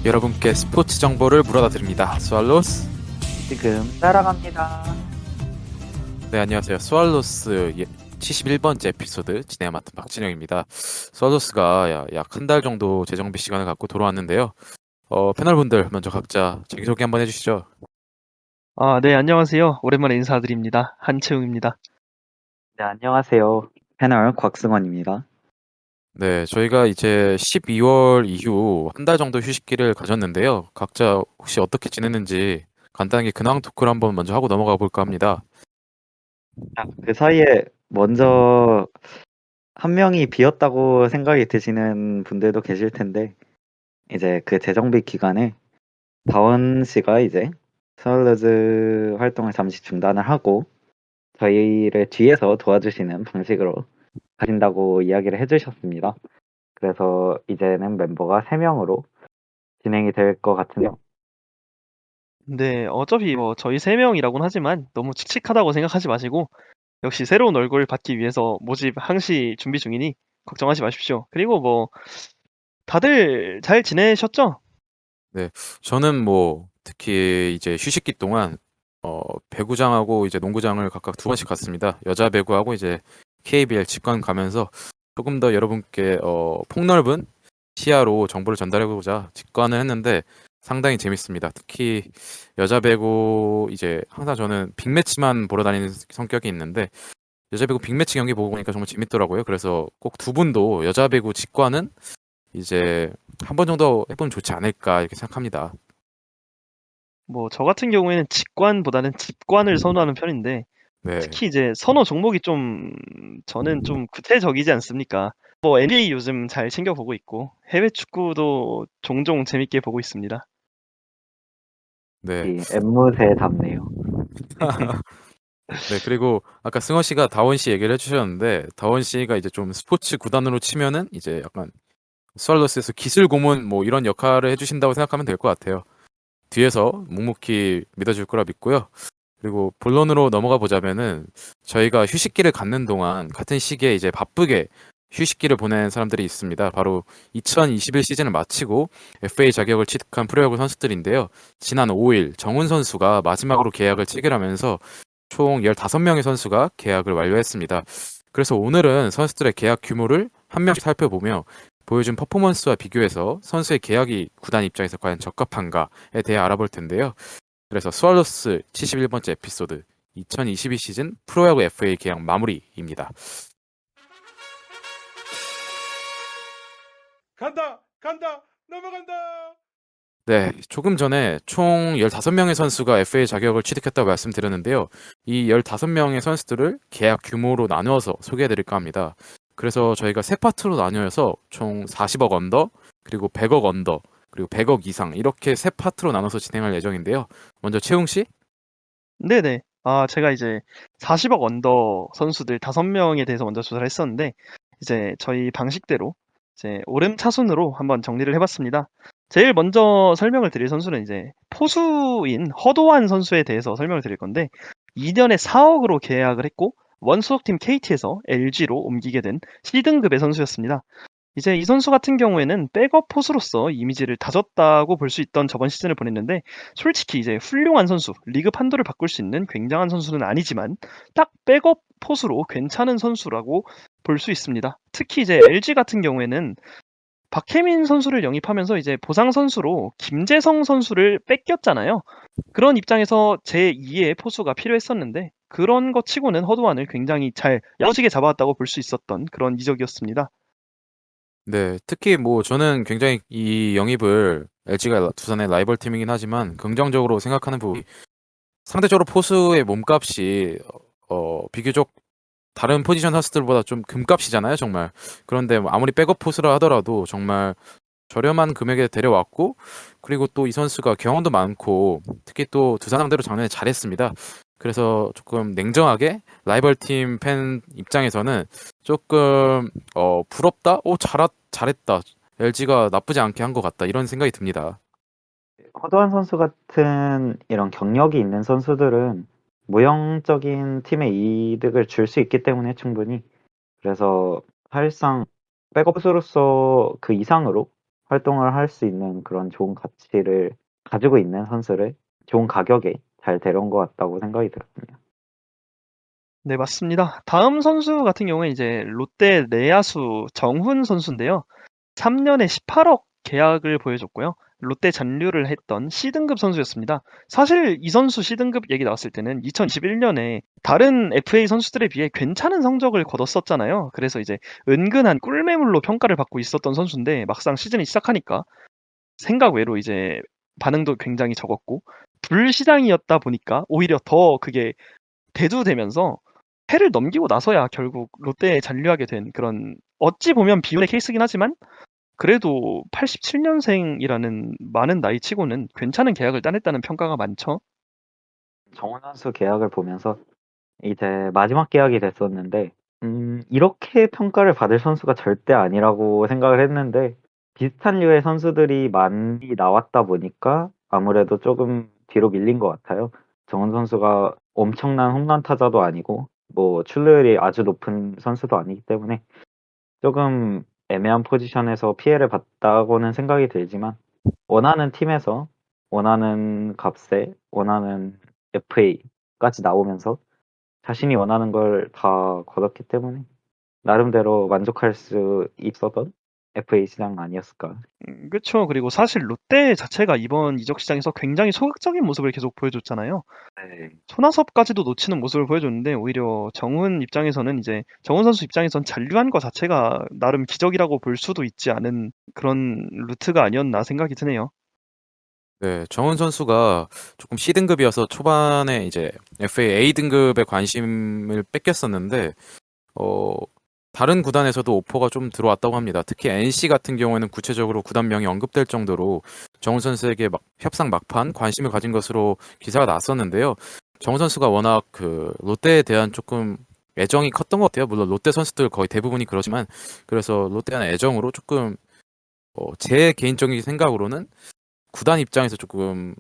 여러분께 스포츠 정보를 물어다 드립니다. 스왈로스. 지금 따라갑니다. 네, 안녕하세요. 스왈로스 71번째 에피소드 진행을 맡은 박진영입니다. 스왈로스가 약 한 달 정도 재정비 시간을 갖고 돌아왔는데요. 패널분들 먼저 각자 자기소개 한번 해주시죠. 네, 안녕하세요. 오랜만에 인사드립니다. 한채웅입니다. 네, 안녕하세요. 패널 곽승원입니다. 네, 저희가 이제 12월 이후 한 달 정도 휴식기를 가졌는데요. 각자 혹시 어떻게 지냈는지 간단하게 근황 토크를 한번 먼저 하고 넘어가 볼까 합니다. 그 사이에 먼저 한 명이 비었다고 생각이 드시는 분들도 계실 텐데, 이제 그 재정비 기간에 다원 씨가 이제 스왈로즈 활동을 잠시 중단을 하고 저희를 뒤에서 도와주시는 방식으로 가신다고 이야기를 해주셨습니다. 그래서 이제는 멤버가 3명으로 진행이 될 것 같은데요. 네, 어차피 저희 3명이라고는 하지만 너무 칙칙하다고 생각하지 마시고 역시 새로운 얼굴 받기 위해서 모집 항시 준비 중이니 걱정하지 마십시오. 그리고 다들 잘 지내셨죠? 저는 특히 이제 휴식기 동안 배구장하고 이제 농구장을 각각 2번씩 갔습니다. 여자 배구하고 이제 KBL 직관 가면서 조금 더 여러분께 폭넓은 시야로 정보를 전달해보자 직관을 했는데 상당히 재밌습니다. 특히 여자 배구 이제 항상 저는 빅매치만 보러 다니는 성격이 있는데 여자 배구 빅매치 경기 보고 보니까 정말 재밌더라고요. 그래서 꼭 두 분도 여자 배구 직관은 이제 한 번 정도 해보면 좋지 않을까 이렇게 생각합니다. 저 같은 경우에는 직관보다는 집관을 선호하는 편인데 네. 특히 이제 선호 종목이 저는 좀 구체적이지 않습니까? NBA 요즘 잘 챙겨보고 있고 해외 축구도 종종 재밌게 보고 있습니다. 네. 이 앵무새답네요. 네, 그리고 아까 승원 씨가 다원 씨 얘기를 해주셨는데, 다원 씨가 이제 좀 스포츠 구단으로 치면은 이제 약간 스왈로스에서 기술 고문 이런 역할을 해주신다고 생각하면 될 것 같아요. 뒤에서 묵묵히 믿어줄 거라 믿고요. 그리고 본론으로 넘어가 보자면은 저희가 휴식기를 갖는 동안 같은 시기에 이제 바쁘게 휴식기를 보낸 사람들이 있습니다. 바로 2021 시즌을 마치고 FA 자격을 취득한 프로야구 선수들인데요. 지난 5일 정훈 선수가 마지막으로 계약을 체결하면서 총 15명의 선수가 계약을 완료했습니다. 그래서 오늘은 선수들의 계약 규모를 한 명씩 살펴보며 보여준 퍼포먼스와 비교해서 선수의 계약이 구단 입장에서 과연 적합한가에 대해 알아볼 텐데요. 그래서 스왈로스 71번째 에피소드 2022 시즌 프로야구 FA 계약 마무리입니다. 간다 넘어간다. 네, 조금 전에 총 15명의 선수가 FA 자격을 취득했다고 말씀드렸는데요. 이 15명의 선수들을 계약 규모로 나누어서 소개해드릴까 합니다. 그래서 저희가 세 파트로 나뉘어서 총 40억 언더, 그리고 100억 언더, 그리고 100억 이상 이렇게 세 파트로 나눠서 진행할 예정인데요. 먼저 채웅 씨? 네네. 제가 이제 40억 언더 선수들 5명에 대해서 먼저 조사를 했었는데, 이제 저희 방식대로 이제 오름차순으로 한번 정리를 해봤습니다. 제일 먼저 설명을 드릴 선수는 이제 포수인 허도환 선수에 대해서 설명을 드릴 건데, 2년에 4억으로 계약을 했고, 원소속팀 KT에서 LG로 옮기게 된 C등급의 선수였습니다. 이제 이 선수 같은 경우에는 백업 포수로서 이미지를 다졌다고 볼 수 있던 저번 시즌을 보냈는데 솔직히 이제 훌륭한 선수, 리그 판도를 바꿀 수 있는 굉장한 선수는 아니지만 딱 백업 포수로 괜찮은 선수라고 볼 수 있습니다. 특히 이제 LG 같은 경우에는 박혜민 선수를 영입하면서 이제 보상 선수로 김재성 선수를 뺏겼잖아요. 그런 입장에서 제2의 포수가 필요했었는데 그런 것 치고는 허도환을 굉장히 잘 야무지게 잡아왔다고 볼 수 있었던 그런 이적이었습니다. 네, 특히 저는 굉장히 이 영입을 LG가 두산의 라이벌 팀이긴 하지만 긍정적으로 생각하는 부분이 상대적으로 포수의 몸값이 비교적 다른 포지션 선수들보다 좀 금값이잖아요, 정말. 그런데 아무리 백업 포수라 하더라도 정말 저렴한 금액에 데려왔고, 그리고 또 이 선수가 경험도 많고, 특히 또 두산 상대로 작년에 잘했습니다. 그래서 조금 냉정하게 라이벌 팀 팬 입장에서는 조금 부럽다? 잘했다. LG가 나쁘지 않게 한 것 같다. 이런 생각이 듭니다. 허도한 선수 같은 이런 경력이 있는 선수들은 무형적인 팀의 이득을 줄 수 있기 때문에 충분히 그래서 사실상 백업수로서 그 이상으로 활동을 할 수 있는 그런 좋은 가치를 가지고 있는 선수를 좋은 가격에 잘 데려온 것 같다고 생각이 들었네요. 네, 맞습니다. 다음 선수 같은 경우에 이제 롯데 내야수 정훈 선수인데요. 3년에 18억 계약을 보여줬고요. 롯데 잔류를 했던 C등급 선수였습니다. 사실 이 선수 C등급 얘기 나왔을 때는 2021년에 다른 FA 선수들에 비해 괜찮은 성적을 거뒀었잖아요. 그래서 이제 은근한 꿀매물로 평가를 받고 있었던 선수인데 막상 시즌이 시작하니까 생각 외로 이제 반응도 굉장히 적었고 불시장이었다 보니까 오히려 더 그게 대두되면서 해를 넘기고 나서야 결국 롯데에 잔류하게 된 그런 어찌 보면 비운의 케이스긴 하지만 그래도 87년생이라는 많은 나이치고는 괜찮은 계약을 따냈다는 평가가 많죠. 정훈 선수 계약을 보면서 이제 마지막 계약이 됐었는데 이렇게 평가를 받을 선수가 절대 아니라고 생각을 했는데 비슷한 류의 선수들이 많이 나왔다 보니까 아무래도 조금 뒤로 밀린 것 같아요. 정훈 선수가 엄청난 홈런 타자도 아니고 뭐 출루율이 아주 높은 선수도 아니기 때문에 조금 애매한 포지션에서 피해를 봤다고는 생각이 들지만 원하는 팀에서 원하는 값에 원하는 FA까지 나오면서 자신이 원하는 걸 다 거뒀기 때문에 나름대로 만족할 수 있었던 FA 시장 아니었을까. 그쵸. 그리고 사실 롯데 자체가 이번 이적 시장에서 굉장히 소극적인 모습을 계속 보여줬잖아요. 네. 손아섭까지도 놓치는 모습을 보여줬는데 오히려 정훈 입장에서는 이제 정훈 선수 입장에선 잔류한 것 자체가 나름 기적이라고 볼 수도 있지 않은 그런 루트가 아니었나 생각이 드네요. 네, 정훈 선수가 조금 C등급이어서 초반에 이제 FA A등급에 관심을 뺏겼었는데, 어, 다른 구단에서도 오퍼가 좀 들어왔다고 합니다. 특히 NC 같은 경우에는 구체적으로 구단명이 언급될 정도로 정훈 선수에게 협상 막판 관심을 가진 것으로 기사가 났었는데요. 정훈 선수가 워낙 그 롯데에 대한 조금 애정이 컸던 것 같아요. 물론 롯데 선수들 거의 대부분이 그러지만, 그래서 롯데에 대한 애정으로 조금 제 개인적인 생각으로는 구단 입장에서 조금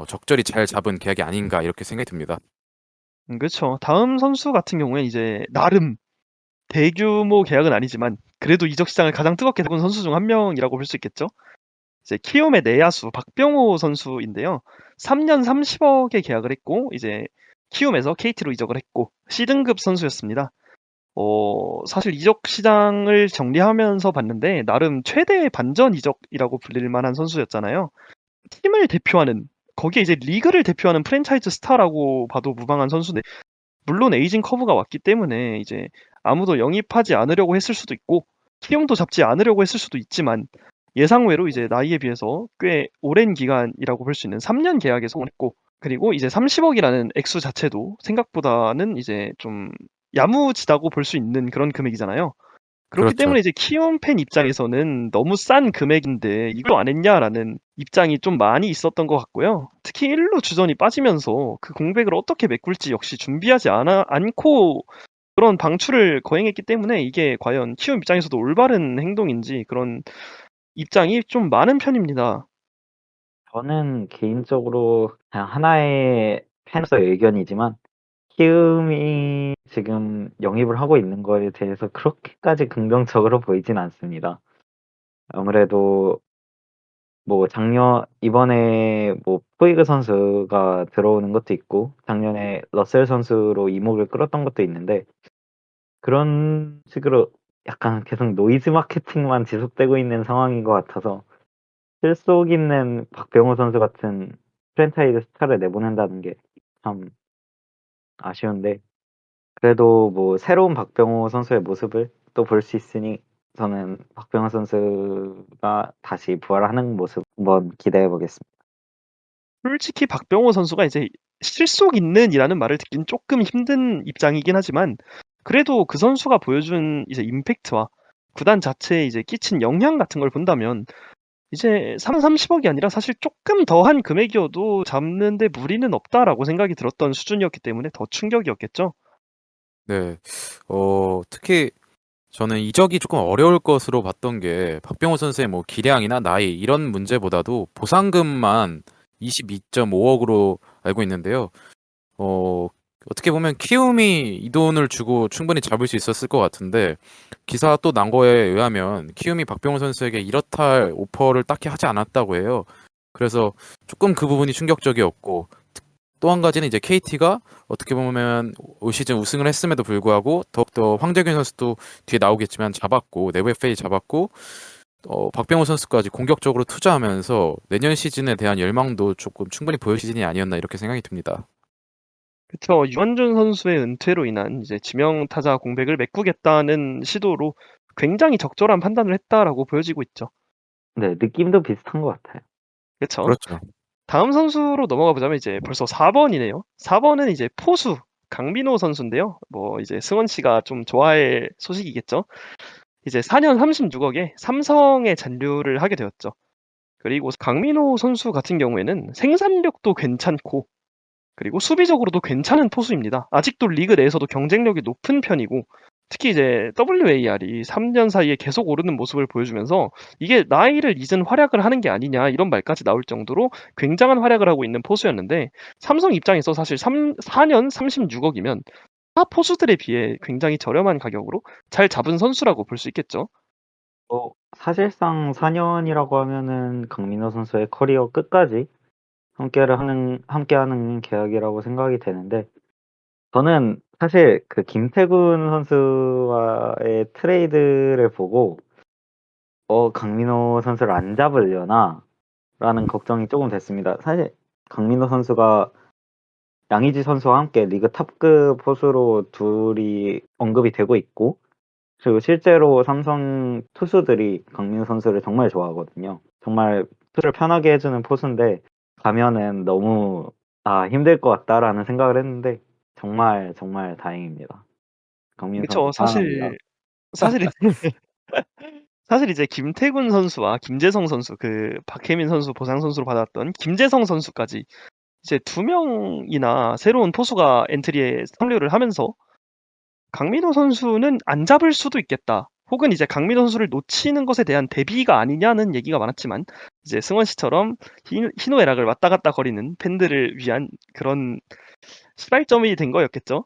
적절히 잘 잡은 계약이 아닌가 이렇게 생각이 듭니다. 그쵸. 다음 선수 같은 경우에 이제 나름 대규모 계약은 아니지만 그래도 이적 시장을 가장 뜨겁게 달군 선수 중 한 명이라고 볼 수 있겠죠. 이제 키움의 내야수 박병호 선수인데요. 3년 30억에 계약을 했고 이제 키움에서 KT로 이적을 했고 C등급 선수였습니다. 사실 이적 시장을 정리하면서 봤는데 나름 최대 반전 이적이라고 불릴 만한 선수였잖아요. 팀을 대표하는 거기에 이제 리그를 대표하는 프랜차이즈 스타라고 봐도 무방한 선수인데 물론 에이징 커브가 왔기 때문에 이제 아무도 영입하지 않으려고 했을 수도 있고 키움도 잡지 않으려고 했을 수도 있지만 예상외로 이제 나이에 비해서 꽤 오랜 기간이라고 볼 수 있는 3년 계약에 성공했고 그리고 이제 30억이라는 액수 자체도 생각보다는 이제 좀 야무지다고 볼 수 있는 그런 금액이잖아요. 그렇기 그렇죠. 때문에 이제 키움 팬 입장에서는 너무 싼 금액인데 이거 안 했냐라는 입장이 좀 많이 있었던 것 같고요. 특히 1루 주전이 빠지면서 그 공백을 어떻게 메꿀지 역시 준비하지 않고 그런 방출을 거행했기 때문에 이게 과연 키움 입장에서도 올바른 행동인지 그런 입장이 좀 많은 편입니다. 저는 개인적으로 그냥 하나의 팬으로서의 의견이지만 키움이 지금 영입을 하고 있는 거에 대해서 그렇게까지 긍정적으로 보이진 않습니다. 아무래도 뭐 이번에 뭐 푸이그 선수가 들어오는 것도 있고 작년에 러셀 선수로 이목을 끌었던 것도 있는데 그런 식으로 약간 계속 노이즈 마케팅만 지속되고 있는 상황인 것 같아서 실속 있는 박병호 선수 같은 프랜차이즈 스타를 내보낸다는 게 참 아쉬운데 그래도 뭐 새로운 박병호 선수의 모습을 또 볼 수 있으니 저는 박병호 선수가 다시 부활하는 모습 한번 기대해 보겠습니다. 솔직히 박병호 선수가 이제 실속 있는이라는 말을 듣긴 조금 힘든 입장이긴 하지만 그래도 그 선수가 보여준 이제 임팩트와 구단 자체에 이제 끼친 영향 같은 걸 본다면 이제 30억이 아니라 사실 조금 더한 금액이어도 잡는데 무리는 없다라고 생각이 들었던 수준이었기 때문에 더 충격이었겠죠. 네. 특히 저는 이적이 조금 어려울 것으로 봤던 게 박병호 선수의 뭐 기량이나 나이 이런 문제보다도 보상금만 22.5억으로 알고 있는데요. 어떻게 보면 키움이 이 돈을 주고 충분히 잡을 수 있었을 것 같은데 기사 또 난 거에 의하면 키움이 박병호 선수에게 이렇다 할 오퍼를 딱히 하지 않았다고 해요. 그래서 조금 그 부분이 충격적이었고 또 한 가지는 이제 KT가 어떻게 보면 올 시즌 우승을 했음에도 불구하고 더욱더 황재균 선수도 뒤에 나오겠지만 잡았고 내부 FA 잡았고 박병호 선수까지 공격적으로 투자하면서 내년 시즌에 대한 열망도 조금 충분히 보여 시즌이 아니었나 이렇게 생각이 듭니다. 그쵸. 유한준 선수의 은퇴로 인한 이제 지명 타자 공백을 메꾸겠다는 시도로 굉장히 적절한 판단을 했다라고 보여지고 있죠. 네, 느낌도 비슷한 것 같아요. 그쵸. 그렇죠. 다음 선수로 넘어가 보자면 이제 벌써 4번이네요. 4번은 이제 포수 강민호 선수인데요. 뭐 이제 승원 씨가 좀 좋아할 소식이겠죠. 이제 4년 36억에 삼성에 잔류를 하게 되었죠. 그리고 강민호 선수 같은 경우에는 생산력도 괜찮고 그리고 수비적으로도 괜찮은 포수입니다. 아직도 리그 내에서도 경쟁력이 높은 편이고 특히 이제 WAR이 3년 사이에 계속 오르는 모습을 보여주면서 이게 나이를 잊은 활약을 하는 게 아니냐 이런 말까지 나올 정도로 굉장한 활약을 하고 있는 포수였는데 삼성 입장에서 사실 4년 36억이면 타 포수들에 비해 굉장히 저렴한 가격으로 잘 잡은 선수라고 볼 수 있겠죠. 사실상 4년이라고 하면은 강민호 선수의 커리어 끝까지 함께하는 계약이라고 생각이 되는데, 저는 사실 그 김태균 선수와의 트레이드를 보고, 강민호 선수를 안 잡으려나? 라는 걱정이 조금 됐습니다. 사실 강민호 선수가 양의지 선수와 함께 리그 탑급 포수로 둘이 언급이 되고 있고, 그리고 실제로 삼성 투수들이 강민호 선수를 정말 좋아하거든요. 정말 투수를 편하게 해주는 포수인데 가면은 너무 힘들 것 같다라는 생각을 했는데 정말 정말 다행입니다. 강민호 선수 그렇죠. 사랑합니다. 사실 이제 김태균 선수와 김재성 선수, 그 박혜민 선수 보상 선수로 받았던 김재성 선수까지 이제 2명이나 새로운 포수가 엔트리에 합류를 하면서 강민호 선수는 안 잡을 수도 있겠다. 혹은 이제 강민호 선수를 놓치는 것에 대한 대비가 아니냐는 얘기가 많았지만 이제 승원 씨처럼 희노애락을 왔다 갔다 거리는 팬들을 위한 그런 시발점이 된 거였겠죠.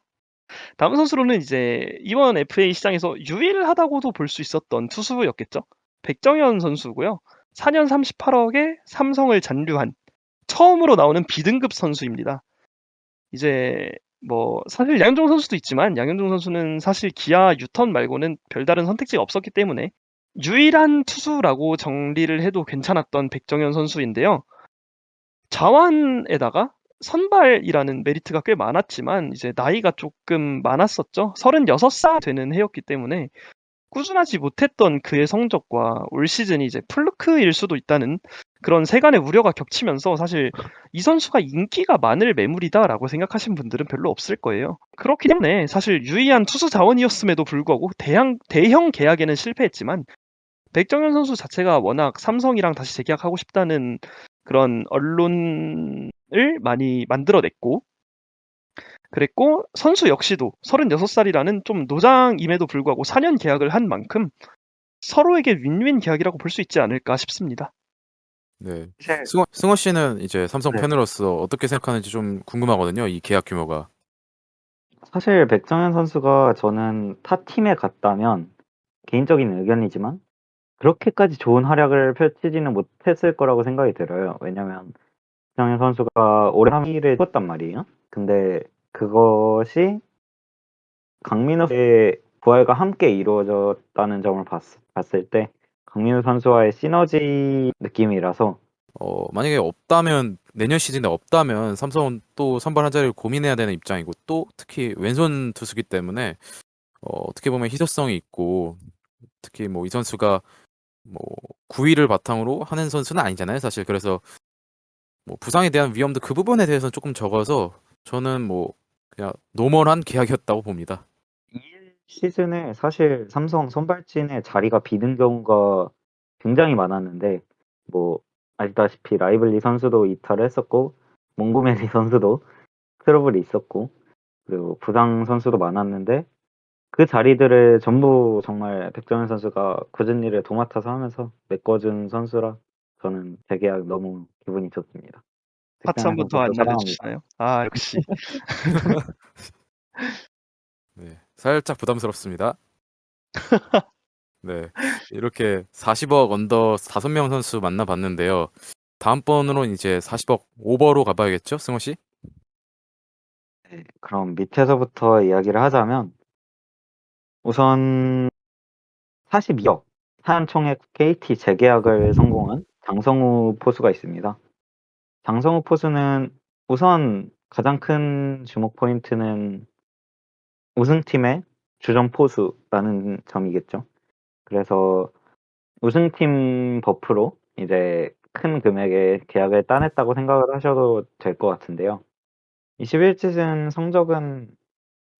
다음 선수로는 이제 이번 FA 시장에서 유일하다고도 볼 수 있었던 투수였겠죠. 백정현 선수고요. 4년 38억에 삼성을 잔류한 처음으로 나오는 B등급 선수입니다. 이제 뭐 사실 양현종 선수도 있지만 양현종 선수는 사실 기아 유턴 말고는 별다른 선택지가 없었기 때문에 유일한 투수라고 정리를 해도 괜찮았던 백정현 선수인데요. 자완에다가 선발이라는 메리트가 꽤 많았지만 이제 나이가 조금 많았었죠. 36살 되는 해였기 때문에 꾸준하지 못했던 그의 성적과 올 시즌이 이제 플루크일 수도 있다는 그런 세간의 우려가 겹치면서 사실 이 선수가 인기가 많을 매물이다라고 생각하신 분들은 별로 없을 거예요. 그렇기 때문에 사실 유의한 투수 자원이었음에도 불구하고 대형 계약에는 실패했지만 백정현 선수 자체가 워낙 삼성이랑 다시 재계약하고 싶다는 그런 언론을 많이 만들어냈고 그랬고 선수 역시도 36살이라는 좀 노장임에도 불구하고 4년 계약을 한 만큼 서로에게 윈윈 계약이라고 볼 수 있지 않을까 싶습니다. 네. 사실 승호 씨는 이제 삼성 네. 팬으로서 어떻게 생각하는지 좀 궁금하거든요. 이 계약 규모가. 사실 백정현 선수가 저는 타 팀에 갔다면 개인적인 의견이지만 그렇게까지 좋은 활약을 펼치지는 못했을 거라고 생각이 들어요. 왜냐면 백정현 선수가 올해 3위를 찍었단 말이에요. 근데 그것이 강민호의 부활과 함께 이루어졌다는 점을 봤을 때 강민호 선수와의 시너지 느낌이라서 만약에 없다면 내년 시즌에 없다면 삼성은 또 선발 한 자리를 고민해야 되는 입장이고 또 특히 왼손 투수기 때문에 어떻게 보면 희소성이 있고 특히 뭐 이 선수가 뭐 9위를 바탕으로 하는 선수는 아니잖아요, 사실. 그래서 뭐 부상에 대한 위험도 그 부분에 대해서는 조금 적어서 저는 뭐 그냥 노멀한 계약이었다고 봅니다. 이 시즌에 사실 삼성 선발진의 자리가 비는 경우가 굉장히 많았는데 뭐 아시다시피 라이블리 선수도 이탈을 했었고 몽고메리 선수도 트러블이 있었고 그리고 부상 선수도 많았는데 그 자리들을 전부 정말 백정현 선수가 굳은 일을 도맡아서 하면서 메꿔준 선수라 저는 재계약 너무 기분이 좋습니다. 파트 한 특정의 번 더 선수도 안 사랑합니다. 알려주시나요? 아, 역시. 네, 살짝 부담스럽습니다. 네, 이렇게 40억 언더 5명 선수 만나봤는데요. 다음번으로는 이제 40억 오버로 가봐야겠죠, 승호 씨? 네, 그럼 밑에서부터 이야기를 하자면 우선 42억 사안총액 KT 재계약을 성공한 장성우 포수가 있습니다. 장성우 포수는 우선 가장 큰 주목 포인트는 우승팀의 주전 포수라는 점이겠죠. 그래서 우승팀 버프로 이제 큰 금액의 계약을 따냈다고 생각을 하셔도 될 것 같은데요. 21시즌 성적은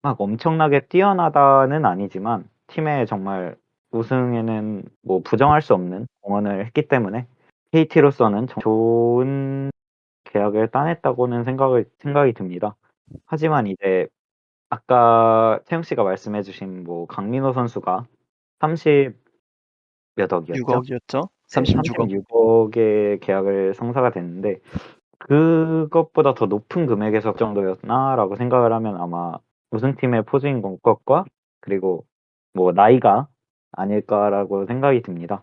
막 엄청나게 뛰어나다는 아니지만 팀의 정말 우승에는 뭐 부정할 수 없는 공헌을 했기 때문에 KT로서는 좋은 계약을 따냈다고는 생각이 듭니다. 하지만 이제 아까 채영 씨가 말씀해 주신 뭐 강민호 선수가 30 몇 억이었죠? 6억이었죠? 네, 36억. 36억의 계약을 성사가 됐는데 그것보다 더 높은 금액의 석 정도였나라고 생각을 하면 아마 우승팀의 포수인 것과 그리고 뭐 나이가 아닐까라고 생각이 듭니다.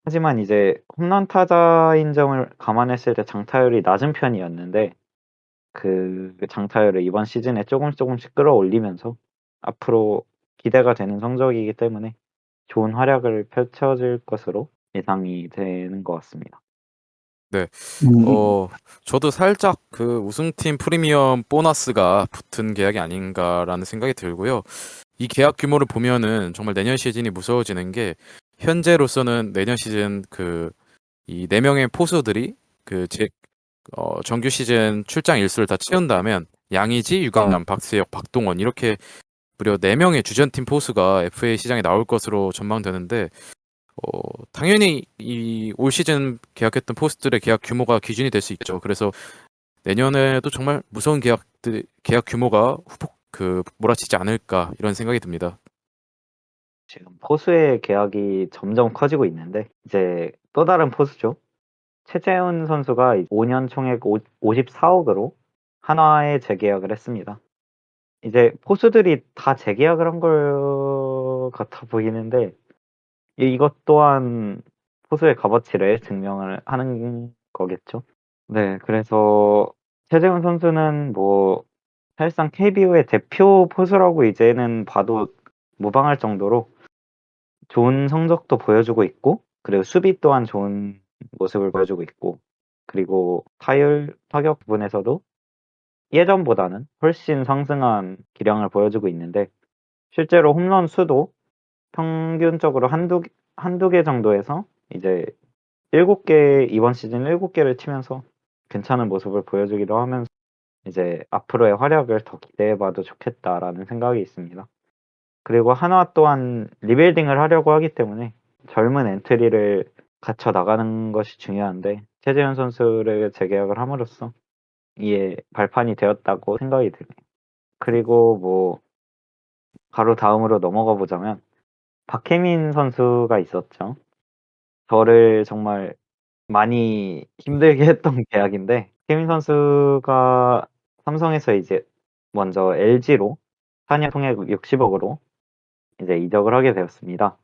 하지만 이제 홈런 타자인 점을 감안했을 때 장타율이 낮은 편이었는데 그 장타율을 이번 시즌에 조금씩 끌어올리면서 앞으로 기대가 되는 성적이기 때문에 좋은 활약을 펼쳐질 것으로 예상이 되는 것 같습니다. 네, 저도 살짝 그 우승팀 프리미엄 보너스가 붙은 계약이 아닌가라는 생각이 들고요. 이 계약 규모를 보면은 정말 내년 시즌이 무서워지는 게 현재로서는 내년 시즌 이 4명의 포수들이 정규 시즌 출장 일수를 다 채운다면 양의지, 유강남, 박세혁, 박동원 이렇게 무려 4명의 주전팀 포수가 FA 시장에 나올 것으로 전망되는데 당연히 이 올 시즌 계약했던 포수들의 계약 규모가 기준이 될 수 있죠. 그래서 내년에도 정말 무서운 계약 규모가 후폭 몰아치지 않을까 이런 생각이 듭니다. 지금 포수의 계약이 점점 커지고 있는데 이제 또 다른 포수죠. 최재훈 선수가 5년 총액 54억으로 한화에 재계약을 했습니다. 이제 포수들이 다 재계약을 한 걸 같아 보이는데 이것 또한 포수의 값어치를 증명을 하는 거겠죠. 네, 그래서 최재훈 선수는 뭐 사실상 KBO의 대표 포수라고 이제는 봐도 무방할 정도로 좋은 성적도 보여주고 있고 그리고 수비 또한 좋은 모습을 보여주고 있고 그리고 타율 타격 부분에서도 예전보다는 훨씬 상승한 기량을 보여주고 있는데 실제로 홈런 수도 평균적으로 한두 개 정도에서 이제 7개 이번 시즌 7개를 치면서 괜찮은 모습을 보여주기도 하면서 이제 앞으로의 활약을 더 기대해 봐도 좋겠다라는 생각이 있습니다. 그리고 한화 또한 리빌딩을 하려고 하기 때문에 젊은 엔트리를 갖춰 나가는 것이 중요한데 최재현 선수를 재계약을 함으로써 이에 발판이 되었다고 생각이 드네요. 그리고 뭐 바로 다음으로 넘어가 보자면 박혜민 선수가 있었죠. 저를 정말 많이 힘들게 했던 계약인데 박혜민 선수가 삼성에서 이제 먼저 LG로 4년 총액 60억으로 이제 이적을 하게 되었습니다.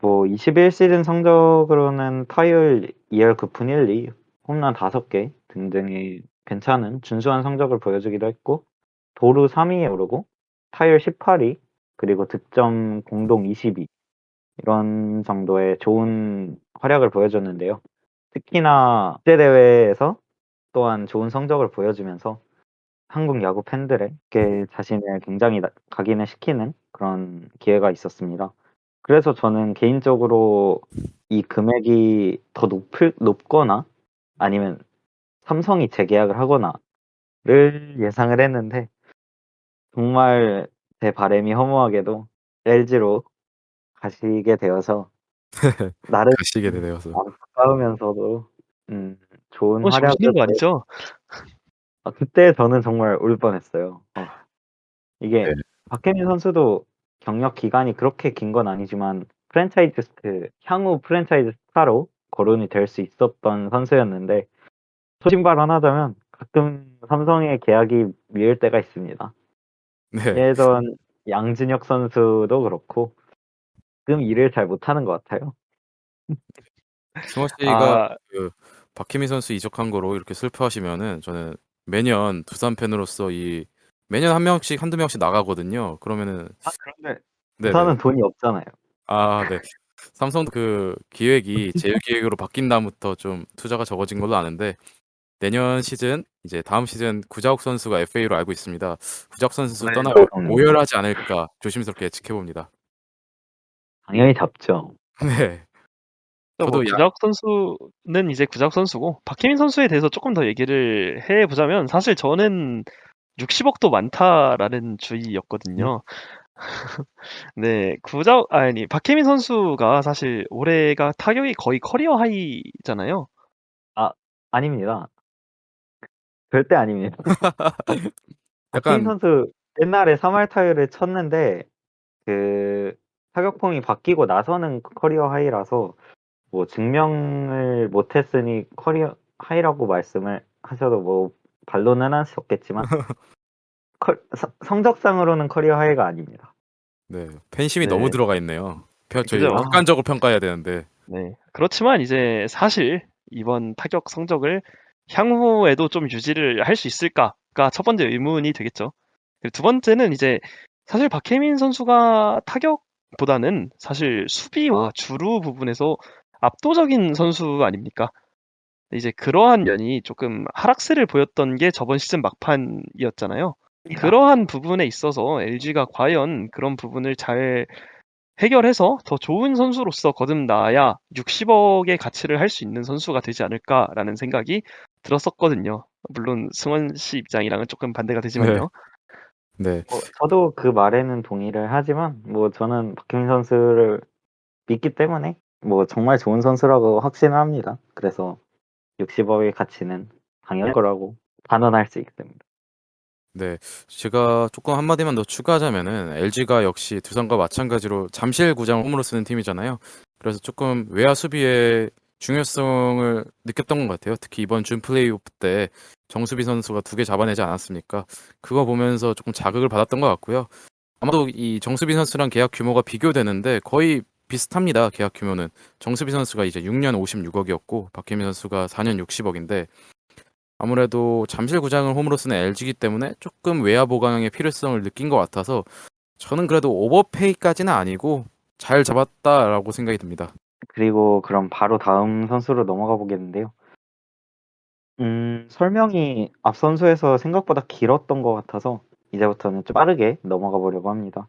뭐 21시즌 성적으로는 타율 2할 9푼 1리, 홈런 5개 등등의 괜찮은 준수한 성적을 보여주기도 했고 도루 3위에 오르고 타율 18위 그리고 득점 공동 22 이런 정도의 좋은 활약을 보여줬는데요. 특히나 국제대회에서 또한 좋은 성적을 보여주면서 한국 야구 팬들에게 자신을 굉장히 각인을 시키는 그런 기회가 있었습니다. 그래서 저는 개인적으로 이 금액이 더 높거나 아니면 삼성이 재계약을 하거나를 예상을 했는데 정말 제 바람이 허무하게도 LG로 가시게 되어서 나름 가시게 되어서. 안타까우면서도 좋은 씨 활약을 오시는 거 아니죠? 그때 저는 정말 울 뻔했어요. 이게 네. 박혜민 선수도 경력 기간이 그렇게 긴 건 아니지만 향후 프랜차이즈 스타로 거론이 될 수 있었던 선수였는데 소신발언하자면 가끔 삼성의 계약이 미을 때가 있습니다. 네. 예전 양준혁 선수도 그렇고 가끔 일을 잘 못하는 것 같아요. 승호 씨가 아, 그 박혜민 선수 이적한 거로 이렇게 슬퍼하시면은 저는 매년 두산 팬으로서 매년 한 명씩 한두 명씩 나가거든요. 그러면은 그런데 네네. 부산은 돈이 없잖아요. 아, 네. 삼성도 그 기획이 제휴기획으로 바뀐 다음부터 좀 투자가 적어진 걸로 아는데 내년 시즌 이제 다음 시즌 구자욱 선수가 FA로 알고 있습니다. 구자욱 선수 네, 떠나면 그럼요. 오열하지 않을까 조심스럽게 예측해 봅니다. 당연히 잡죠. 네. 뭐 저도 구자욱 선수는 이제 구자욱 선수고 박혜민 선수에 대해서 조금 더 얘기를 해보자면 사실 저는 60억도 많다라는 주의였거든요. 네, 박혜민 선수가 사실 올해가 타격이 거의 커리어 하이잖아요. 아닙니다. 절대 아닙니다. 박혜민 약간 선수 옛날에 3할 타율을 쳤는데 그 타격폼이 바뀌고 나서는 커리어 하이라서 뭐 증명을 못했으니 커리어 하이라고 말씀을 하셔도 뭐 반론은 할 수 없겠지만 성적상으로는 커리어 하이가 아닙니다. 네, 팬심이 네. 너무 들어가 있네요. 저희 그죠? 객관적으로 평가해야 되는데. 네. 그렇지만 이제 사실 이번 타격 성적을 향후에도 좀 유지를 할 수 있을까가 첫 번째 의문이 되겠죠. 그리고 두 번째는 이제 사실 박혜민 선수가 타격보다는 사실 수비와 주루 부분에서 압도적인 선수 아닙니까? 이제 그러한 면이 조금 하락세를 보였던 게 저번 시즌 막판이었잖아요. 그러한 부분에 있어서 LG가 과연 그런 부분을 잘 해결해서 더 좋은 선수로서 거듭나야 60억의 가치를 할 수 있는 선수가 되지 않을까라는 생각이 들었었거든요. 물론 승원 씨 입장이랑은 조금 반대가 네. 되지만요. 네. 저도 그 말에는 동의를 하지만 뭐 저는 박혜민 선수를 믿기 때문에 뭐 정말 좋은 선수라고 확신을 합니다. 그래서 60억의 가치는 당연할 거라고 단언할 수 있습니다. 네. 제가 조금 한마디만 더 추가하자면은 LG가 역시 두산과 마찬가지로 잠실 구장을 홈으로 쓰는 팀이잖아요. 그래서 조금 외야 수비의 중요성을 느꼈던 것 같아요. 특히 이번 준 플레이오프 때 정수비 선수가 2개 잡아내지 않았습니까? 그거 보면서 조금 자극을 받았던 것 같고요. 아마도 이 정수비 선수랑 계약 규모가 비교되는데 거의 비슷합니다. 계약 규모는. 정수비 선수가 이제 6년 56억이었고 박혜민 선수가 4년 60억인데 아무래도 잠실 구장을 홈으로 쓰는 LG이기 때문에 조금 외야 보강의 필요성을 느낀 것 같아서 저는 그래도 오버페이까지는 아니고 잘 잡았다라고 생각이 듭니다. 그리고 그럼 바로 다음 선수로 넘어가 보겠는데요. 설명이 앞 선수에서 생각보다 길었던 것 같아서 이제부터는 좀 빠르게 넘어가 보려고 합니다.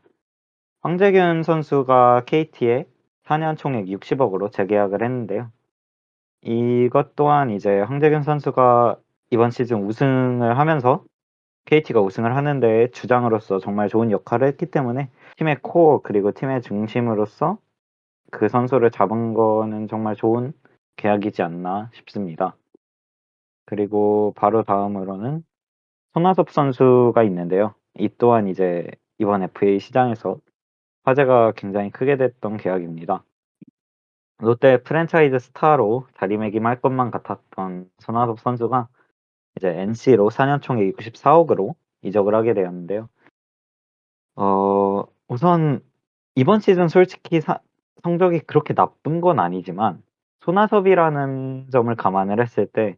황재균 선수가 KT에 4년 총액 60억으로 재계약을 했는데요. 이것 또한 이제 황재균 선수가 이번 시즌 우승을 하면서 KT가 우승을 하는데 주장으로서 정말 좋은 역할을 했기 때문에 팀의 코어 그리고 팀의 중심으로서 그 선수를 잡은 거는 정말 좋은 계약이지 않나 싶습니다. 그리고 바로 다음으로는 손아섭 선수가 있는데요. 이 또한 이제 이번 FA 시장에서 화제가 굉장히 크게 됐던 계약입니다. 롯데 프랜차이즈 스타로 자리매김할 것만 같았던 손아섭 선수가 이제 NC로 4년 총액 64억으로 이적을 하게 되었는데요. 우선 이번 시즌 솔직히 성적이 그렇게 나쁜 건 아니지만 손아섭이라는 점을 감안을 했을 때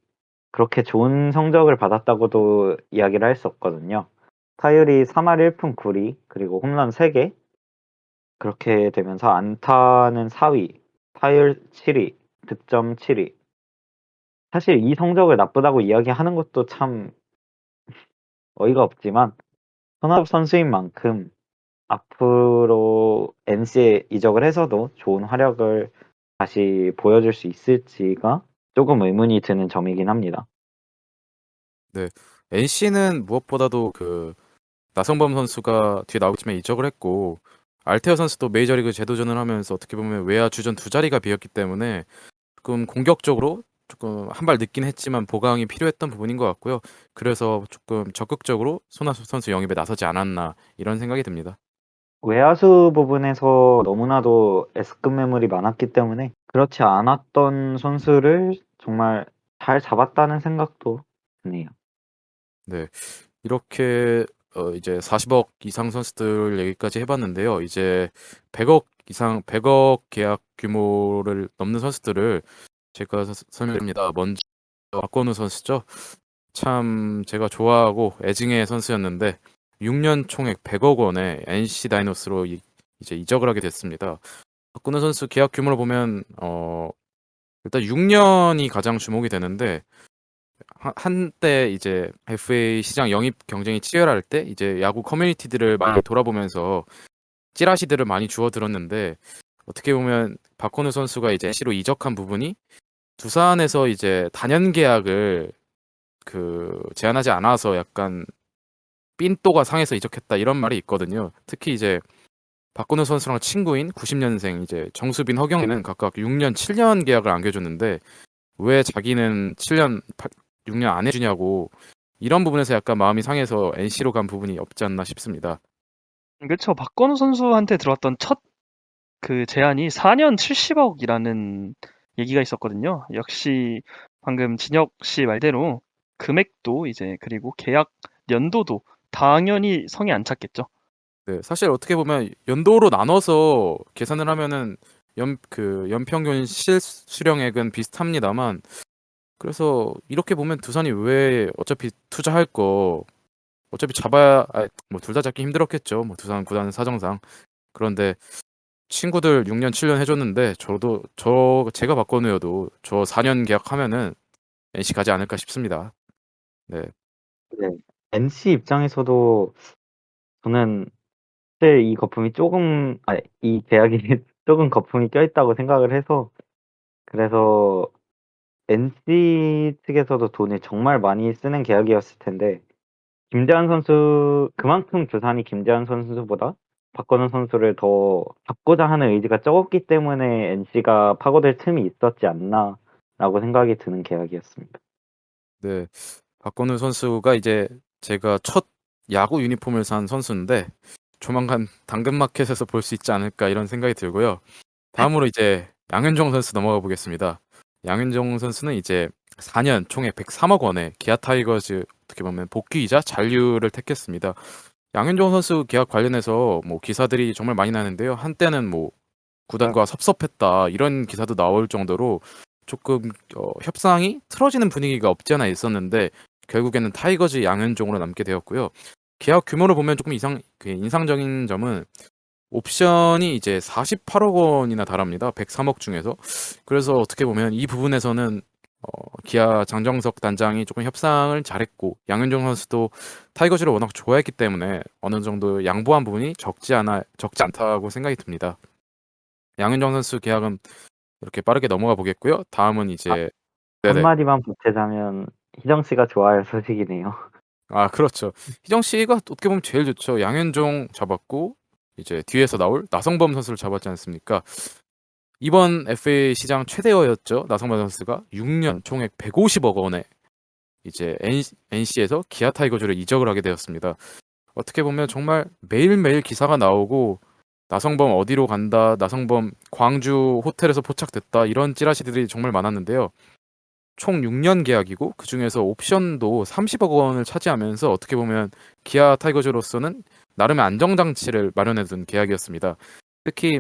그렇게 좋은 성적을 받았다고도 이야기를 할 수 없거든요. 타율이 3할 1푼 9리 그리고 홈런 3개 그렇게 되면서 안타는 4위, 타율 7위, 득점 7위. 사실 이 성적을 나쁘다고 이야기하는 것도 참 어이가 없지만 손아섭 선수인 만큼 앞으로 NC에 이적을 해서도 좋은 활약을 다시 보여줄 수 있을지가 조금 의문이 드는 점이긴 합니다. 네. NC는 무엇보다도 그 나성범 선수가 뒤에 나오겠지만 이적을 했고 알테어 선수도 메이저리그 재도전을 하면서 어떻게 보면 외야 주전 2자리가 비었기 때문에 조금 공격적으로 조금 한 발 늦긴 했지만 보강이 필요했던 부분인 것 같고요. 그래서 조금 적극적으로 손아섭 선수 영입에 나서지 않았나 이런 생각이 듭니다. 외야수 부분에서 너무나도 S급 매물이 많았기 때문에 그렇지 않았던 선수를 정말 잘 잡았다는 생각도 드네요. 네. 이렇게 이제 40억 이상 선수들 얘기까지 해봤는데요. 이제 100억 계약 규모를 넘는 선수들을 제가 설명드립니다. 먼저 박건우 선수죠. 참 제가 좋아하고 애증의 선수였는데 6년 총액 100억 원에 NC 다이노스로 이제 이적을 하게 됐습니다. 박건우 선수 계약 규모를 보면 일단 6년이 가장 주목이 되는데 한때 이제 FA 시장 영입 경쟁이 치열할 때 이제 야구 커뮤니티들을 많이 돌아보면서 찌라시들을 많이 주워 들었는데 어떻게 보면 박건우 선수가 이제 NC로 이적한 부분이 두산에서 이제 단연 계약을 제한하지 않아서 약간 삔또가 상해서 이적했다 이런 말이 있거든요. 특히 이제 박건우 선수랑 친구인 90년생 이제 정수빈 허경이는 각각 6년, 7년 계약을 안겨줬는데 왜 자기는 6년 안 해주냐고 이런 부분에서 약간 마음이 상해서 NC로 간 부분이 없지 않나 싶습니다. 그렇죠. 박건우 선수한테 들어왔던 첫 그 제안이 4년 70억이라는 얘기가 있었거든요. 역시 방금 진혁 씨 말대로 금액도 이제 그리고 계약 연도도 당연히 성에 안 찼겠죠. 네, 사실 어떻게 보면 연도로 나눠서 계산을 하면은 연평균 실수령액은 비슷합니다만 그래서 이렇게 보면 두산이 왜 어차피 투자할 거 어차피 뭐 둘 다 잡기 힘들었겠죠. 뭐 두산 구단 사정상. 그런데 친구들 6년, 7년 해줬는데 제가 박건우여도 저 4년 계약하면은 NC 가지 않을까 싶습니다. 네, 네. NC 입장에서도 저는 사실 이 계약이 조금 거품이 껴있다고 생각을 해서 그래서 NC 측에서도 돈을 정말 많이 쓰는 계약이었을 텐데 그만큼 두산이 김재환 선수보다 박건우 선수를 더 잡고자 하는 의지가 적었기 때문에 NC가 파고들 틈이 있었지 않나라고 생각이 드는 계약이었습니다. 네. 박건우 선수가 이제 제가 첫 야구 유니폼을 산 선수인데 조만간 당근마켓에서 볼 수 있지 않을까 이런 생각이 들고요. 다음으로 이제 양현종 선수 넘어가 보겠습니다. 양현종 선수는 이제 4년 총액 103억 원에 기아 타이거즈 어떻게 보면 복귀이자 잔류를 택했습니다. 양현종 선수 계약 관련해서 뭐 기사들이 정말 많이 나는데요. 한때는 뭐 구단과 섭섭했다 이런 기사도 나올 정도로 조금 협상이 틀어지는 분위기가 없지 않아 있었는데 결국에는 타이거즈 양현종으로 남게 되었고요. 계약 규모를 보면 조금 인상적인 점은 옵션이 이제 48억 원이나 달합니다. 103억 중에서. 그래서 어떻게 보면 이 부분에서는 기아 장정석 단장이 조금 협상을 잘했고 양현종 선수도 타이거즈를 워낙 좋아했기 때문에 어느 정도 양보한 부분이 적지 않다고 생각이 듭니다. 양현종 선수 계약은 이렇게 빠르게 넘어가 보겠고요. 다음은 이제 네네. 한마디만 보태자면 희정 씨가 좋아할 소식이네요. 아 그렇죠. 희정 씨가 어떻게 보면 제일 좋죠. 양현종 잡았고 이제 뒤에서 나올 나성범 선수를 잡았지 않습니까? 이번 FA 시장 최대어였죠. 나성범 선수가 6년 총액 150억 원에 이제 NC에서 기아 타이거즈를 이적을 하게 되었습니다. 어떻게 보면 정말 매일매일 기사가 나오고 나성범 어디로 간다, 나성범 광주 호텔에서 포착됐다 이런 찌라시들이 정말 많았는데요. 총 6년 계약이고 그 중에서 옵션도 30억 원을 차지하면서 어떻게 보면 기아 타이거즈로서는 나름의 안정장치를 마련해둔 계약이었습니다. 특히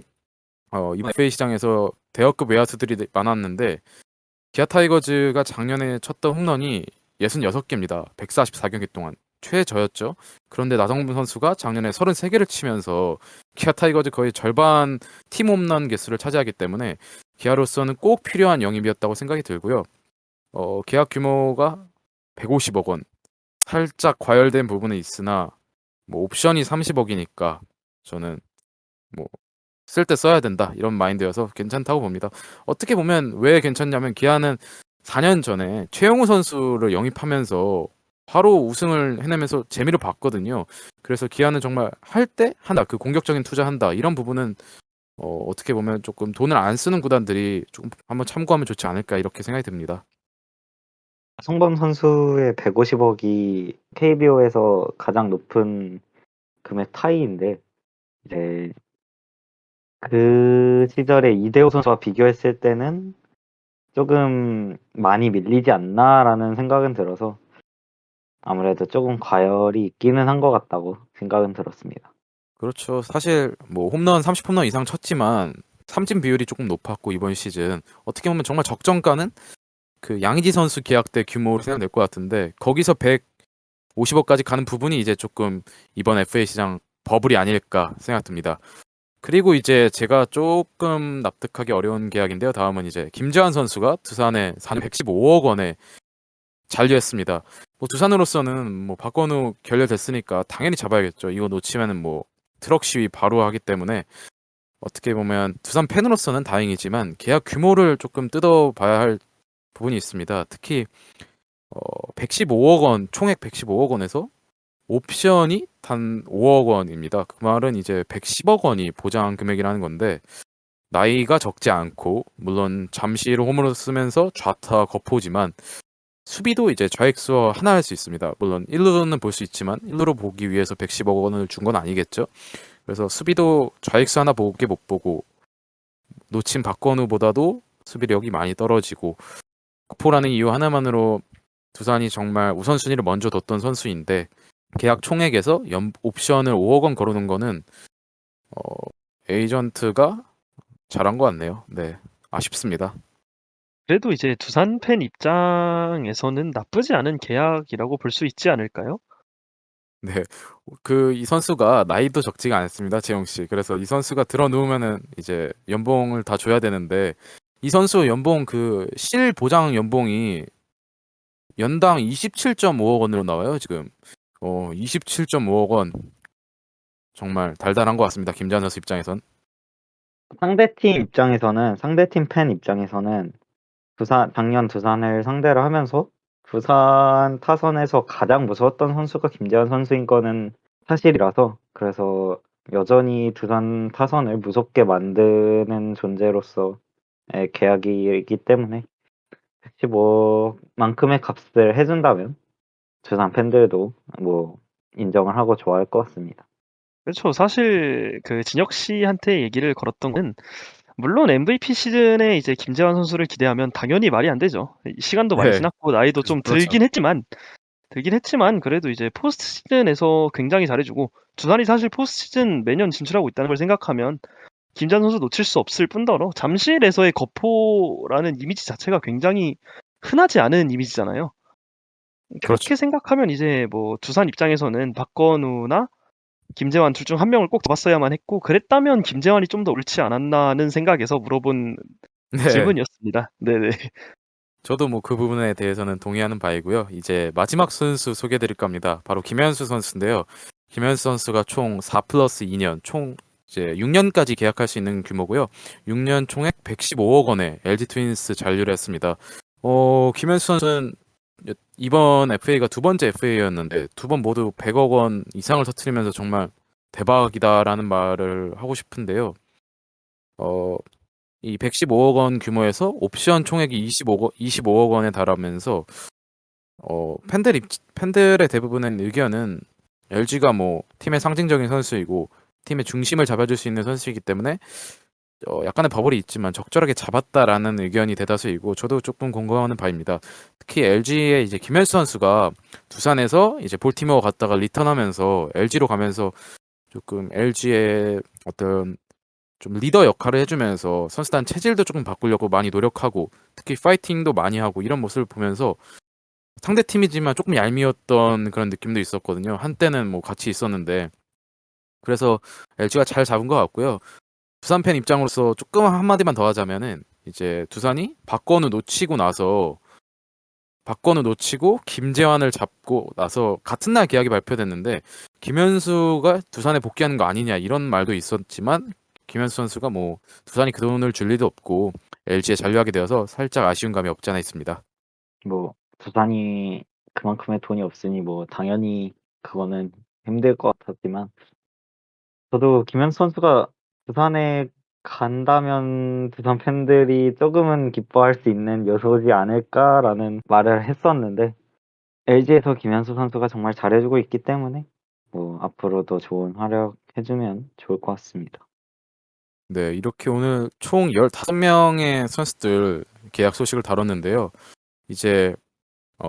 이번 FA 시장에서 대여급 외야수들이 많았는데 기아 타이거즈가 작년에 쳤던 홈런이 66개입니다. 144경기 동안 최저였죠. 그런데 나성범 선수가 작년에 33개를 치면서 기아 타이거즈 거의 절반 팀 홈런 개수를 차지하기 때문에 기아로서는 꼭 필요한 영입이었다고 생각이 들고요. 계약 규모가 150억 원. 살짝 과열된 부분은 있으나 뭐 옵션이 30억이니까 저는 뭐 쓸 때 써야 된다 이런 마인드여서 괜찮다고 봅니다. 어떻게 보면 왜 괜찮냐면 기아는 4년 전에 최영우 선수를 영입하면서 바로 우승을 해내면서 재미를 봤거든요. 그래서 기아는 정말 할 때 한다. 그 공격적인 투자한다. 이런 부분은 어떻게 보면 조금 돈을 안 쓰는 구단들이 조금 한번 참고하면 좋지 않을까 이렇게 생각이 듭니다. 성범 선수의 150억이 KBO에서 가장 높은 금액 타이인데 이제 그 시절에 이대호 선수와 비교했을 때는 조금 많이 밀리지 않나라는 생각은 들어서 아무래도 조금 과열이 있기는 한 것 같다고 생각은 들었습니다. 그렇죠. 사실 뭐 홈런 30홈런 이상 쳤지만 삼진 비율이 조금 높았고 이번 시즌 어떻게 보면 정말 적정가는 그 양의지 선수 계약 때 규모로 생각될 것 같은데 거기서 150억까지 가는 부분이 이제 조금 이번 FA 시장 버블이 아닐까 생각됩니다. 그리고 이제 제가 조금 납득하기 어려운 계약인데요. 다음은 이제 김재환 선수가 두산에 4년 115억 원에 잔류했습니다. 뭐 두산으로서는 뭐 박건우 결렬됐으니까 당연히 잡아야겠죠. 이거 놓치면은 뭐 트럭 시위 바로 하기 때문에 어떻게 보면 두산 팬으로서는 다행이지만 계약 규모를 조금 뜯어봐야 할 부분이 있습니다. 특히 115억 원, 총액 115억 원에서 옵션이 단 5억 원입니다. 그 말은 이제 110억 원이 보장 금액이라는 건데 나이가 적지 않고 물론 잠시로 홈으로 쓰면서 좌타 거포지만 수비도 이제 좌익수와 하나 할 수 있습니다. 물론 1루는 볼 수 있지만 1루로 보기 위해서 110억 원을 준 건 아니겠죠. 그래서 수비도 좌익수 하나 보게 못 보고 놓친 박건우보다도 수비력이 많이 떨어지고 거포라는 이유 하나만으로 두산이 정말 우선순위를 먼저 뒀던 선수인데 계약 총액에서 옵션을 5억 원 걸어놓은 거는 에이전트가 잘한 것 같네요. 네, 아쉽습니다. 그래도 이제 두산 팬 입장에서는 나쁘지 않은 계약이라고 볼 수 있지 않을까요? 네, 그 이 선수가 나이도 적지가 않습니다, 재영 씨. 그래서 이 선수가 들어 누우면은 이제 연봉을 다 줘야 되는데 이 선수 연봉 그 실 보장 연봉이 연당 27.5억 원으로 나와요, 지금. 27.5억 원. 정말 달달한 것 같습니다, 김재환 선수 입장에선. 상대팀 팬 입장에서는 작년 두산을 상대로 하면서 두산 타선에서 가장 무서웠던 선수가 김재환 선수인 거는 사실이라서 그래서 여전히 두산 타선을 무섭게 만드는 존재로서의 계약이기 때문에 115만큼의 값을 해준다면 두산 팬들도 뭐 인정을 하고 좋아할 것 같습니다. 그렇죠. 사실 그 진혁 씨한테 얘기를 걸었던 건 물론 MVP 시즌에 이제 김재환 선수를 기대하면 당연히 말이 안 되죠. 시간도 많이 네, 지났고 나이도 좀 그렇죠. 들긴 했지만 그래도 이제 포스트 시즌에서 굉장히 잘해주고 두산이 사실 포스트 시즌 매년 진출하고 있다는 걸 생각하면 김재환 선수 놓칠 수 없을 뿐더러 잠실에서의 거포라는 이미지 자체가 굉장히 흔하지 않은 이미지잖아요. 그렇죠. 그렇게 생각하면 이제 뭐 두산 입장에서는 박건우나 김재환 둘 중 한 명을 꼭 잡았어야만 했고 그랬다면 김재환이 좀 더 옳지 않았나는 생각에서 물어본 네. 질문이었습니다. 네네. 저도 뭐 그 부분에 대해서는 동의하는 바이고요. 이제 마지막 선수 소개해드릴까 합니다. 바로 김현수 선수인데요. 김현수 선수가 총 4 플러스 2년, 총 이제 6년까지 계약할 수 있는 규모고요. 6년 총액 115억 원에 LG 트윈스 잔류를 했습니다. 김현수 선수는 이번 FA가 두 번째 FA였는데 두 번 모두 100억 원 이상을 터뜨리면서 정말 대박이다라는 말을 하고 싶은데요. 이 115억 원 규모에서 옵션 총액이 25억 원에 달하면서 팬들의 대부분의 의견은 LG가 뭐 팀의 상징적인 선수이고 팀의 중심을 잡아줄 수 있는 선수이기 때문에 약간의 버블이 있지만 적절하게 잡았다라는 의견이 대다수이고 저도 조금 공감하는 바입니다. 특히 LG의 이제 김현수 선수가 두산에서 이제 볼티모어 갔다가 리턴하면서 LG로 가면서 조금 LG의 어떤 좀 리더 역할을 해주면서 선수단 체질도 조금 바꾸려고 많이 노력하고 특히 파이팅도 많이 하고 이런 모습을 보면서 상대 팀이지만 조금 얄미웠던 그런 느낌도 있었거든요. 한때는 뭐 같이 있었는데 그래서 LG가 잘 잡은 것 같고요. 두산 팬 입장으로서 조금 한마디만 더 하자면은 이제 두산이 박건우 놓치고 김재환을 잡고 나서 같은 날 계약이 발표됐는데 김현수가 두산에 복귀하는 거 아니냐 이런 말도 있었지만 김현수 선수가 뭐 두산이 그 돈을 줄 리도 없고 LG에 잔류하게 되어서 살짝 아쉬운 감이 없지 않아 있습니다. 뭐 두산이 그만큼의 돈이 없으니 뭐 당연히 그거는 힘들 것 같았지만 저도 김현수 선수가 두산에 간다면 두산 팬들이 조금은 기뻐할 수 있는 요소지 않을까라는 말을 했었는데 LG에서 김현수 선수가 정말 잘해주고 있기 때문에 뭐 앞으로도 좋은 활약 해주면 좋을 것 같습니다. 네, 이렇게 오늘 총 15명의 선수들 계약 소식을 다뤘는데요. 이제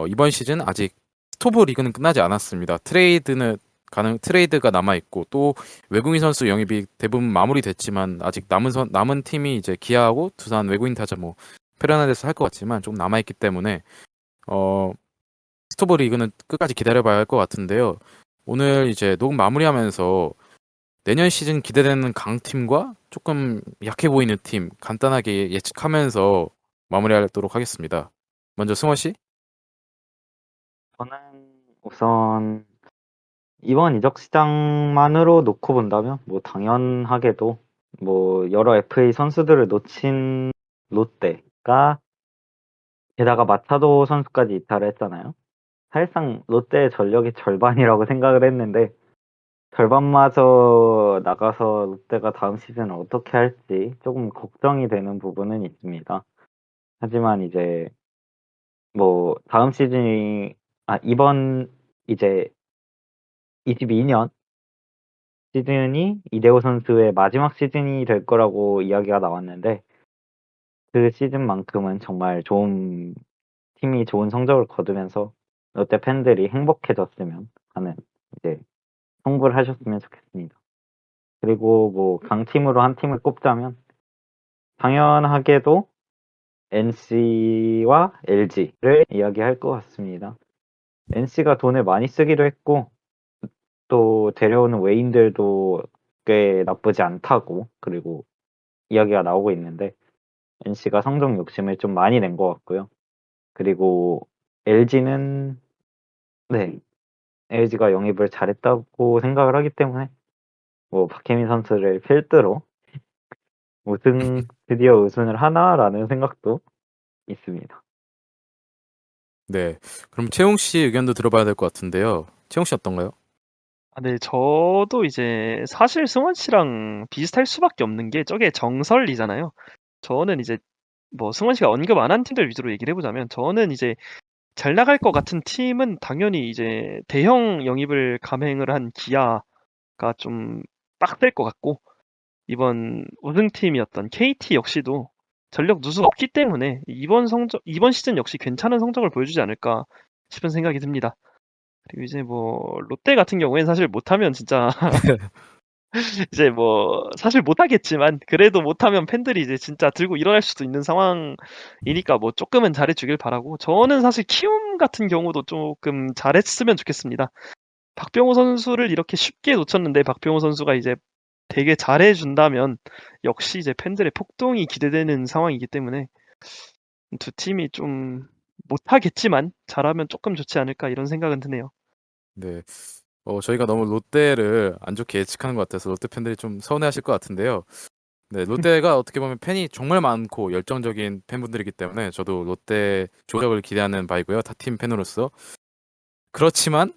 이번 시즌 아직 스토브 리그는 끝나지 않았습니다. 트레이드가 남아 있고 또 외국인 선수 영입이 대부분 마무리됐지만 아직 남은 팀이 이제 기아하고 두산 외국인 타자 뭐 페르나데스 할 것 같지만 좀 남아 있기 때문에 스토브 리그는 끝까지 기다려봐야 할 것 같은데요. 오늘 이제 녹음 마무리하면서 내년 시즌 기대되는 강팀과 조금 약해 보이는 팀 간단하게 예측하면서 마무리하도록 하겠습니다. 먼저 승원 씨? 저는 우선 이번 이적 시장만으로 놓고 본다면 뭐 당연하게도 뭐 여러 FA 선수들을 놓친 롯데가 게다가 마차도 선수까지 이탈을 했잖아요. 사실상 롯데의 전력이 절반이라고 생각을 했는데 절반마저 나가서 롯데가 다음 시즌을 어떻게 할지 조금 걱정이 되는 부분은 있습니다. 하지만 이제 뭐 다음 이번 이제 22년 시즌이 이대호 선수의 마지막 시즌이 될 거라고 이야기가 나왔는데 그 시즌만큼은 정말 좋은 팀이 좋은 성적을 거두면서 롯데 팬들이 행복해졌으면 하는 이제 홍보를 하셨으면 좋겠습니다. 그리고 뭐 강팀으로 한 팀을 꼽자면 당연하게도 NC와 LG를 이야기할 것 같습니다. NC가 돈을 많이 쓰기로 했고 또 데려오는 외인들도 꽤 나쁘지 않다고 그리고 이야기가 나오고 있는데 NC가 성적 욕심을 좀 많이 낸 것 같고요. 그리고 LG는 LG가 영입을 잘했다고 생각을 하기 때문에 뭐 박혜민 선수를 필두로 드디어 우승을 하나라는 생각도 있습니다. 네. 그럼 채용 씨 의견도 들어봐야 될 것 같은데요. 채용 씨 어떤가요? 네, 저도 이제 사실 승원 씨랑 비슷할 수밖에 없는 게 저게 정설이잖아요. 저는 이제 뭐 승원 씨가 언급 안 한 팀들 위주로 얘기를 해보자면 저는 이제 잘 나갈 것 같은 팀은 당연히 이제 대형 영입을 감행을 한 기아가 좀 빡셀 것 같고 이번 우승팀이었던 KT 역시도 전력 누수가 없기 때문에 이번 시즌 역시 괜찮은 성적을 보여주지 않을까 싶은 생각이 듭니다. 그리고 이제 뭐 롯데 같은 경우에는 사실 못하면 진짜 이제 뭐 사실 못하겠지만 그래도 못하면 팬들이 이제 진짜 들고 일어날 수도 있는 상황이니까 뭐 조금은 잘해주길 바라고 저는 사실 키움 같은 경우도 조금 잘했으면 좋겠습니다. 박병호 선수를 이렇게 쉽게 놓쳤는데 박병호 선수가 이제 되게 잘해준다면 역시 이제 팬들의 폭동이 기대되는 상황이기 때문에 두 팀이 좀 못하겠지만 잘하면 조금 좋지 않을까 이런 생각은 드네요. 네. 저희가 너무 롯데를 안 좋게 예측하는 것 같아서 롯데 팬들이 좀 서운해하실 것 같은데요. 네, 롯데가 어떻게 보면 팬이 정말 많고 열정적인 팬분들이기 때문에 저도 롯데 조력을 기대하는 바이고요. 타 팀 팬으로서. 그렇지만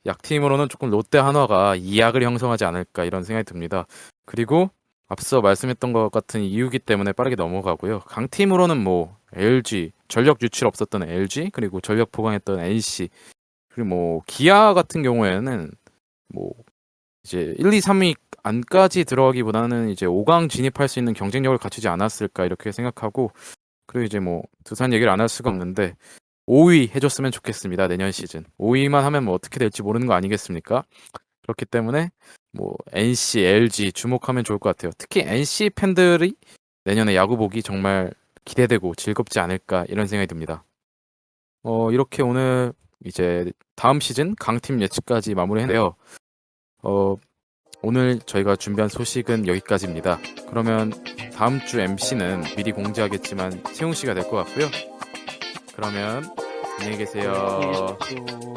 약팀으로는 조금 롯데 한화가 이약을 형성하지 않을까 이런 생각이 듭니다. 그리고 앞서 말씀했던 것 같은 이유기 때문에 빠르게 넘어가고요. 강팀으로는 뭐 LG, 전력 유출 없었던 LG, 그리고 전력 보강했던 NC, 그리고 뭐 기아 같은 경우에는 뭐 이제 1, 2, 3위 안까지 들어가기보다는 이제 5강 진입할 수 있는 경쟁력을 갖추지 않았을까 이렇게 생각하고 그리고 이제 뭐 두산 얘기를 안 할 수가 없는데 5위 해줬으면 좋겠습니다. 내년 시즌 5위만 하면 뭐 어떻게 될지 모르는 거 아니겠습니까? 그렇기 때문에 뭐 NC, LG 주목하면 좋을 것 같아요. 특히 NC 팬들이 내년에 야구 보기 정말 기대되고 즐겁지 않을까 이런 생각이 듭니다. 이렇게 오늘 이제 다음 시즌 강팀 예측까지 마무리했는데요. 오늘 저희가 준비한 소식은 여기까지입니다. 그러면 다음 주 MC는 미리 공지하겠지만 채용 씨가 될 것 같고요. 그러면 안녕히 계세요. 안녕히 계십시오.